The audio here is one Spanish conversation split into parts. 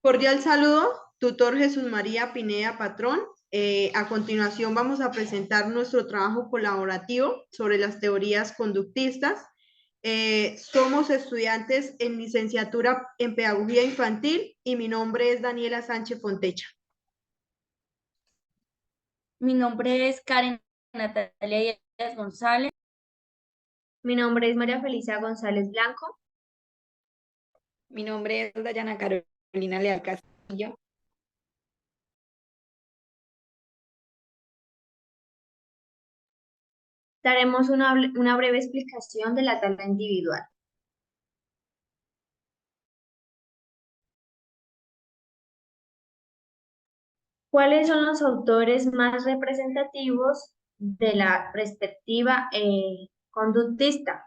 Cordial saludo, tutor Jesús María Pineda Patrón. A continuación vamos a presentar nuestro trabajo colaborativo sobre las teorías conductistas. Somos estudiantes en licenciatura en Pedagogía Infantil y mi nombre es Daniela Sánchez Fontecha. Mi nombre es Karen Natalia Díaz González. Mi nombre es María Felicia González Blanco. Mi nombre es Dayana Carolina Leal Castillo. Daremos una breve explicación de la tabla individual. ¿Cuáles son los autores más representativos de la perspectiva conductista?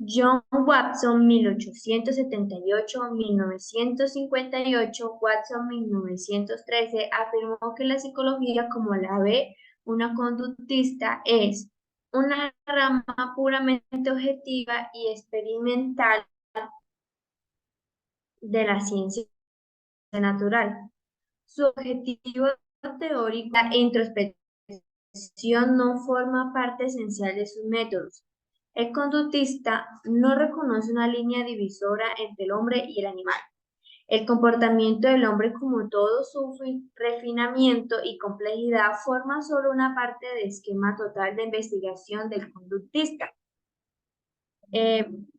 John Watson, 1878-1958, Watson, 1913, afirmó que la psicología, como la ve una conductista, es una rama puramente objetiva y experimental de la ciencia natural. Su objetivo teórico, la introspección, no forma parte esencial de sus métodos. El conductista no reconoce una línea divisora entre el hombre y el animal. El comportamiento del hombre, como todo su refinamiento y complejidad, forma solo una parte del esquema total de investigación del conductista.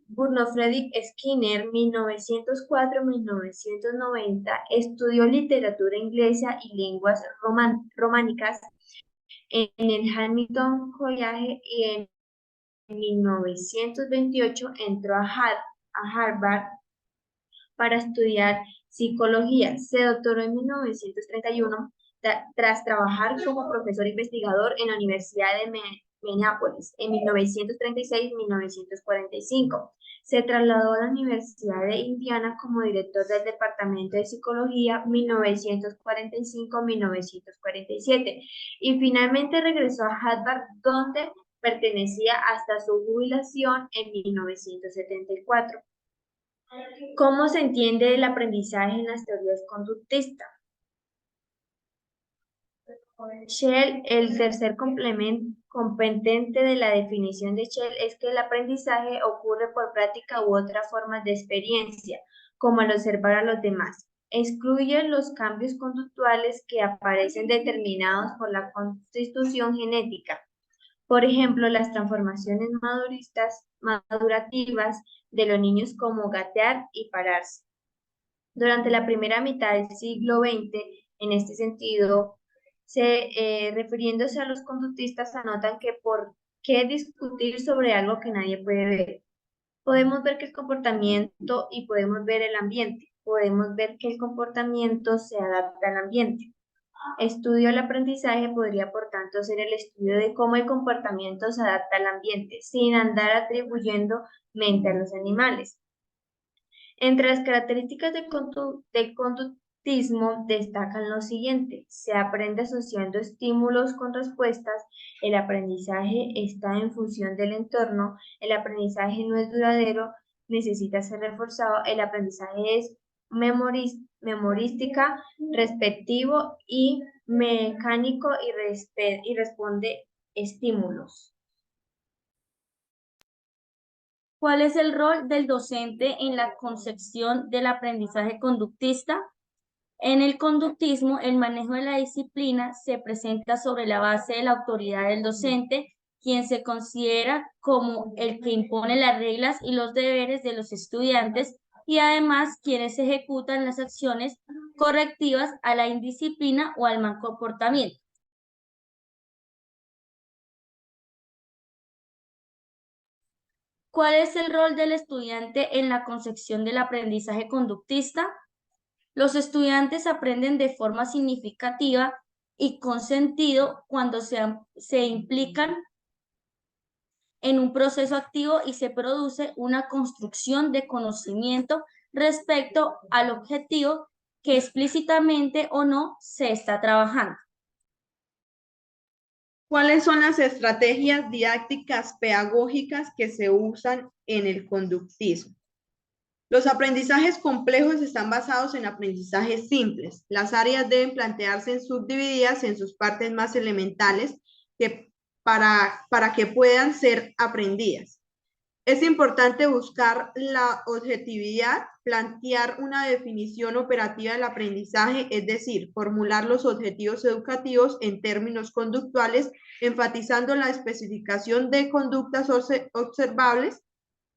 Bruno Friedrich Skinner, 1904-1990, estudió literatura inglesa y lenguas románicas en el Hamilton College y en 1928 entró a Harvard para estudiar psicología. Se doctoró en 1931 tras trabajar como profesor investigador en la Universidad de Minneapolis en 1936-1945. Se trasladó a la Universidad de Indiana como director del Departamento de Psicología 1945-1947 y finalmente regresó a Harvard, donde pertenecía hasta su jubilación en 1974. ¿Cómo se entiende el aprendizaje en las teorías conductistas? Shell, el tercer competente de la definición de Shell es que el aprendizaje ocurre por práctica u otras formas de experiencia, como al observar a los demás. Excluye los cambios conductuales que aparecen determinados por la constitución genética. Por ejemplo, las transformaciones madurativas de los niños como gatear y pararse. Durante la primera mitad del siglo XX, en este sentido, refiriéndose a los conductistas, anotan que por qué discutir sobre algo que nadie puede ver. Podemos ver que el comportamiento y podemos ver el ambiente. Podemos ver que el comportamiento se adapta al ambiente. Estudio del aprendizaje podría, por tanto, ser el estudio de cómo el comportamiento se adapta al ambiente, sin andar atribuyendo mente a los animales. Entre las características del conductismo destacan lo siguiente: se aprende asociando estímulos con respuestas, el aprendizaje está en función del entorno, el aprendizaje no es duradero, necesita ser reforzado, el aprendizaje es memorística, respectivo y mecánico y responde estímulos. ¿Cuál es el rol del docente en la concepción del aprendizaje conductista? En el conductismo, el manejo de la disciplina se presenta sobre la base de la autoridad del docente, quien se considera como el que impone las reglas y los deberes de los estudiantes y además quienes ejecutan las acciones correctivas a la indisciplina o al mal comportamiento. ¿Cuál es el rol del estudiante en la concepción del aprendizaje conductista? Los estudiantes aprenden de forma significativa y con sentido cuando se implican en un proceso activo y se produce una construcción de conocimiento respecto al objetivo que explícitamente o no se está trabajando. ¿Cuáles son las estrategias didácticas pedagógicas que se usan en el conductismo? Los aprendizajes complejos están basados en aprendizajes simples. Las áreas deben plantearse en subdivididas en sus partes más elementales para que puedan ser aprendidas. Es importante buscar la objetividad, plantear una definición operativa del aprendizaje, es decir, formular los objetivos educativos en términos conductuales, enfatizando la especificación de conductas observables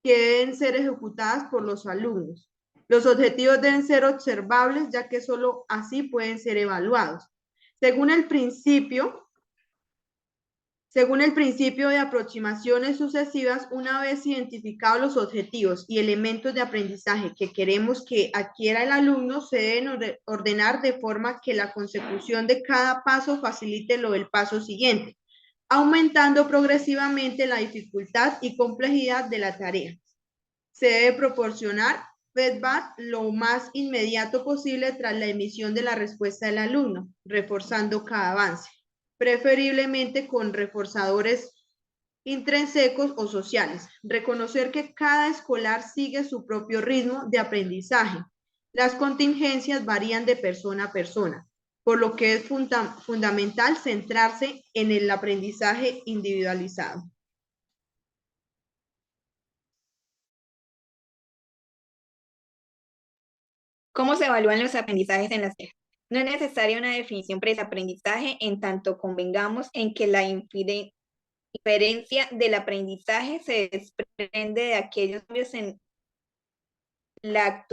que deben ser ejecutadas por los alumnos. Los objetivos deben ser observables, ya que solo así pueden ser evaluados. Según el principio de aproximaciones sucesivas, una vez identificados los objetivos y elementos de aprendizaje que queremos que adquiera el alumno, se deben ordenar de forma que la consecución de cada paso facilite lo del paso siguiente, aumentando progresivamente la dificultad y complejidad de la tarea. Se debe proporcionar feedback lo más inmediato posible tras la emisión de la respuesta del alumno, reforzando cada avance, preferiblemente con reforzadores intrínsecos o sociales. Reconocer que cada escolar sigue su propio ritmo de aprendizaje. Las contingencias varían de persona a persona, por lo que es fundamental centrarse en el aprendizaje individualizado. ¿Cómo se evalúan los aprendizajes en las quejas? No es necesaria una definición para ese aprendizaje, en tanto convengamos en que la inferencia del aprendizaje se desprende de aquellos cambios en la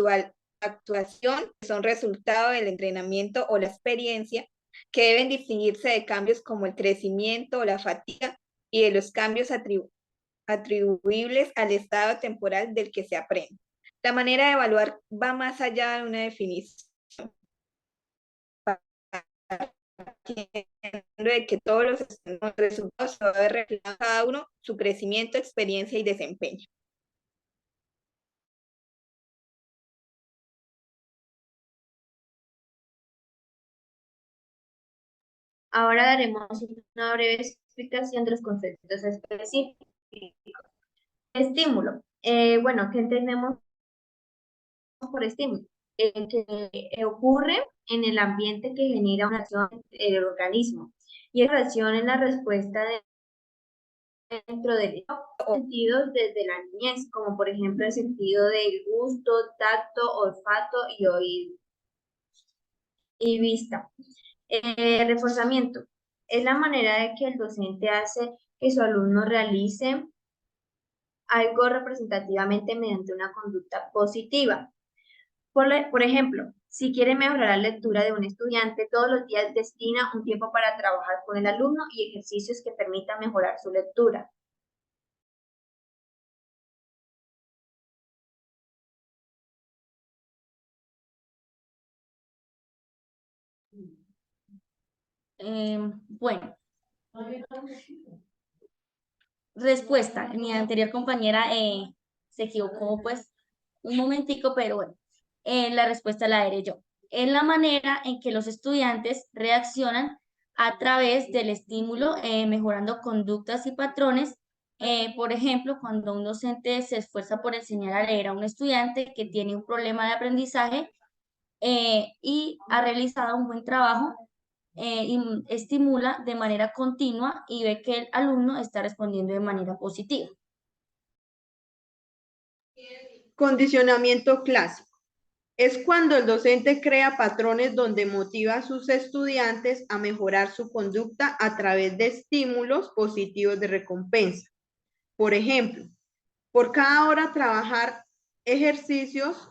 actuación que son resultado del entrenamiento o la experiencia, que deben distinguirse de cambios como el crecimiento o la fatiga y de los cambios atribuibles al estado temporal del que se aprende. La manera de evaluar va más allá de una definición, de que todos los resultados se deben reflejar cada uno su crecimiento, experiencia y desempeño. Ahora daremos una breve explicación de los conceptos específicos. Estímulo. Bueno, ¿qué entendemos por estímulo? Que ocurre en el ambiente que genera una acción en el organismo y en relación en la respuesta dentro de los sentidos desde la niñez, como por ejemplo el sentido del gusto, tacto, olfato y oído y vista. Reforzamiento. Es la manera de que el docente hace que su alumno realice algo representativamente mediante una conducta positiva. Por ejemplo, si quiere mejorar la lectura de un estudiante, todos los días destina un tiempo para trabajar con el alumno y ejercicios que permitan mejorar su lectura. Bueno, respuesta. Mi anterior compañera se equivocó pues un momentico, pero bueno, la respuesta la daré yo. Es la manera en que los estudiantes reaccionan a través del estímulo, mejorando conductas y patrones. Por ejemplo, cuando un docente se esfuerza por enseñar a leer a un estudiante que tiene un problema de aprendizaje y ha realizado un buen trabajo, y estimula de manera continua y ve que el alumno está respondiendo de manera positiva. Condicionamiento clásico. Es cuando el docente crea patrones donde motiva a sus estudiantes a mejorar su conducta a través de estímulos positivos de recompensa. Por ejemplo, por cada hora trabajar ejercicios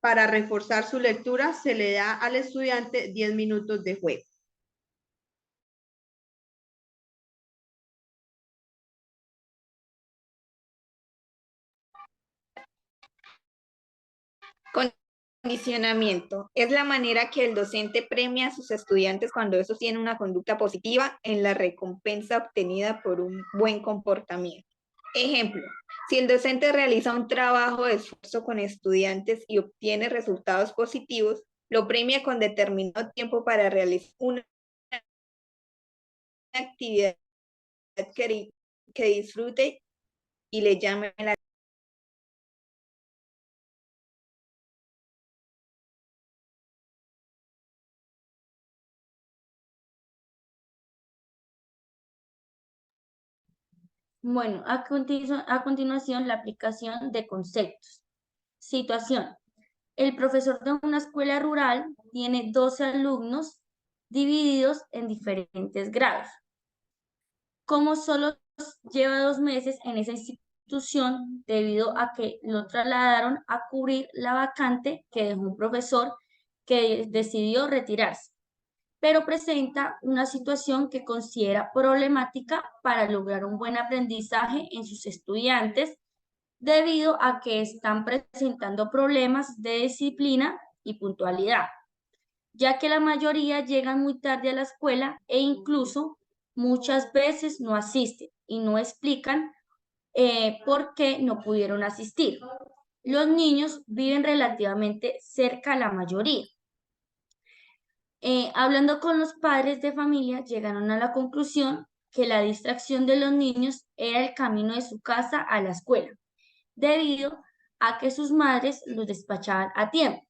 para reforzar su lectura, se le da al estudiante 10 minutos de juego. Condicionamiento. Es la manera que el docente premia a sus estudiantes cuando estos tienen una conducta positiva en la recompensa obtenida por un buen comportamiento. Ejemplo, si el docente realiza un trabajo de esfuerzo con estudiantes y obtiene resultados positivos, lo premia con determinado tiempo para realizar una actividad que disfrute y le llame la Bueno, a continuación la aplicación de conceptos. Situación. El profesor de una escuela rural tiene 12 alumnos divididos en diferentes grados. Como solo lleva 2 meses en esa institución debido a que lo trasladaron a cubrir la vacante que dejó un profesor que decidió retirarse, pero presenta una situación que considera problemática para lograr un buen aprendizaje en sus estudiantes debido a que están presentando problemas de disciplina y puntualidad, ya que la mayoría llegan muy tarde a la escuela e incluso muchas veces no asisten y no explican por qué no pudieron asistir. Los niños viven relativamente cerca a la mayoría. Hablando con los padres de familia, llegaron a la conclusión que la distracción de los niños era el camino de su casa a la escuela, debido a que sus madres los despachaban a tiempo.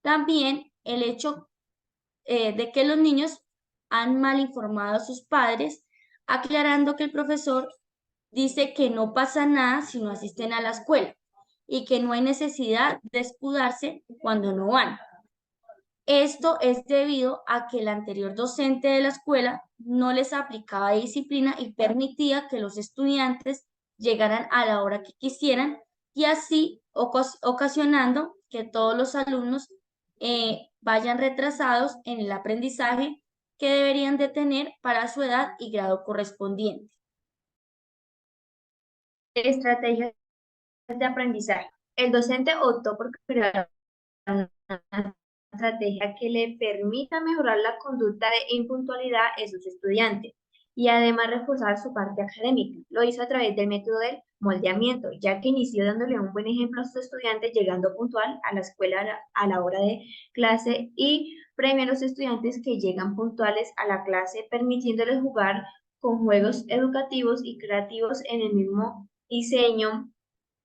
También el hecho de que los niños han mal informado a sus padres, aclarando que el profesor dice que no pasa nada si no asisten a la escuela y que no hay necesidad de escudarse cuando no van. Esto es debido a que el anterior docente de la escuela no les aplicaba disciplina y permitía que los estudiantes llegaran a la hora que quisieran y así ocasionando que todos los alumnos vayan retrasados en el aprendizaje que deberían de tener para su edad y grado correspondiente. Estrategias de aprendizaje. El docente optó por crear una estrategia que le permita mejorar la conducta de impuntualidad en sus estudiantes y además reforzar su parte académica. Lo hizo a través del método del moldeamiento, ya que inició dándole un buen ejemplo a sus estudiantes, llegando puntual a la escuela a la hora de clase y premia a los estudiantes que llegan puntuales a la clase, permitiéndoles jugar con juegos educativos y creativos en el mismo diseño,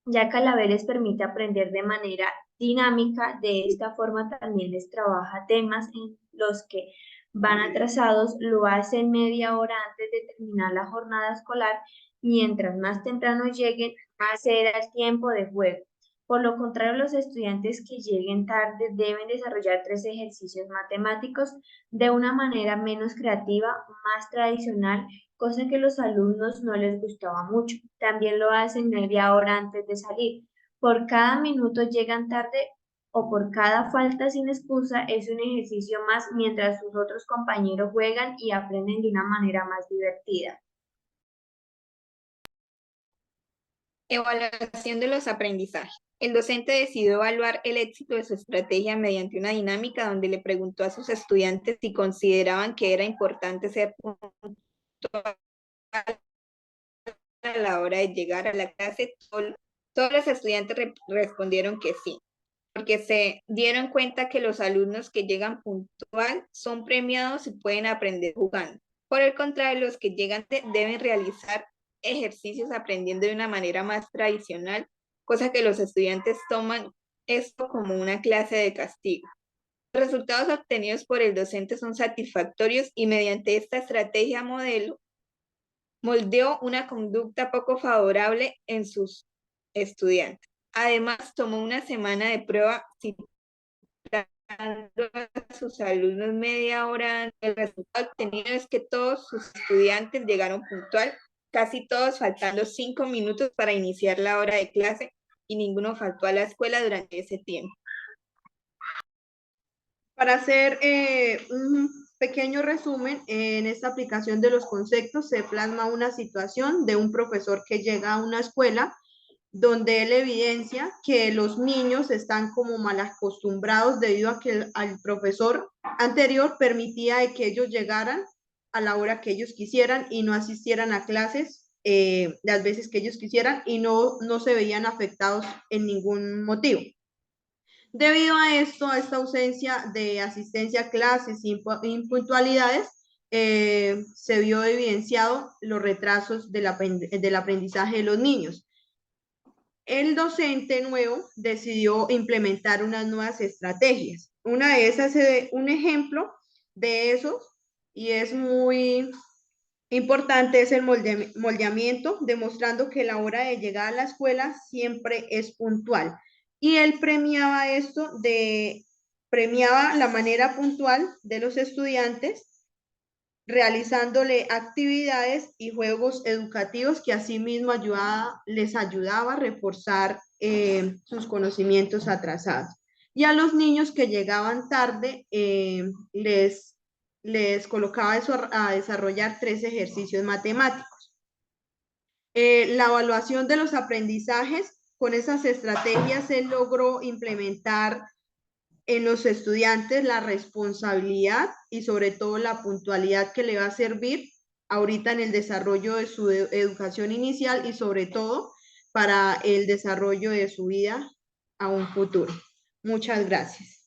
ya que a la vez les permite aprender de manera dinámica. De esta forma también les trabaja temas en los que van atrasados, lo hacen media hora antes de terminar la jornada escolar. Mientras más temprano lleguen, más será el tiempo de juego. Por lo contrario, los estudiantes que lleguen tarde deben desarrollar 3 ejercicios matemáticos de una manera menos creativa, más tradicional, cosa que a los alumnos no les gustaba mucho. También lo hacen media hora antes de salir. Por cada minuto llegan tarde o por cada falta sin excusa es un ejercicio más, mientras sus otros compañeros juegan y aprenden de una manera más divertida. Evaluación de los aprendizajes. El docente decidió evaluar el éxito de su estrategia mediante una dinámica donde le preguntó a sus estudiantes si consideraban que era importante ser puntual a la hora de llegar a la clase. Todos los estudiantes respondieron que sí, porque se dieron cuenta que los alumnos que llegan puntual son premiados y pueden aprender jugando. Por el contrario, los que llegan deben realizar ejercicios aprendiendo de una manera más tradicional, cosa que los estudiantes toman esto como una clase de castigo. Los resultados obtenidos por el docente son satisfactorios y mediante esta estrategia moldeó una conducta poco favorable en sus estudiantes. Además, tomó una semana de prueba citando a sus alumnos media hora antes. El resultado obtenido es que todos sus estudiantes llegaron puntual, casi todos faltando 5 minutos para iniciar la hora de clase y ninguno faltó a la escuela durante ese tiempo. Para hacer un pequeño resumen, en esta aplicación de los conceptos se plasma una situación de un profesor que llega a una escuela donde él evidencia que los niños están como mal acostumbrados debido a que al profesor anterior permitía que ellos llegaran a la hora que ellos quisieran y no asistieran a clases las veces que ellos quisieran y no se veían afectados en ningún motivo. Debido a esto, a esta ausencia de asistencia a clases y impuntualidades, se vio evidenciado los retrasos del aprendizaje de los niños. El docente nuevo decidió implementar unas nuevas estrategias. Una de esas, un ejemplo de esos, y es muy Importante es el moldeamiento, demostrando que la hora de llegar a la escuela siempre es puntual. Y él premiaba premiaba la manera puntual de los estudiantes, realizándole actividades y juegos educativos que asimismo les ayudaba a reforzar sus conocimientos atrasados. Y a los niños que llegaban tarde les colocaba eso a desarrollar 3 ejercicios matemáticos. La evaluación de los aprendizajes, con esas estrategias él logró implementar en los estudiantes la responsabilidad y sobre todo la puntualidad que le va a servir ahorita en el desarrollo de su educación inicial y sobre todo para el desarrollo de su vida a un futuro. Muchas gracias.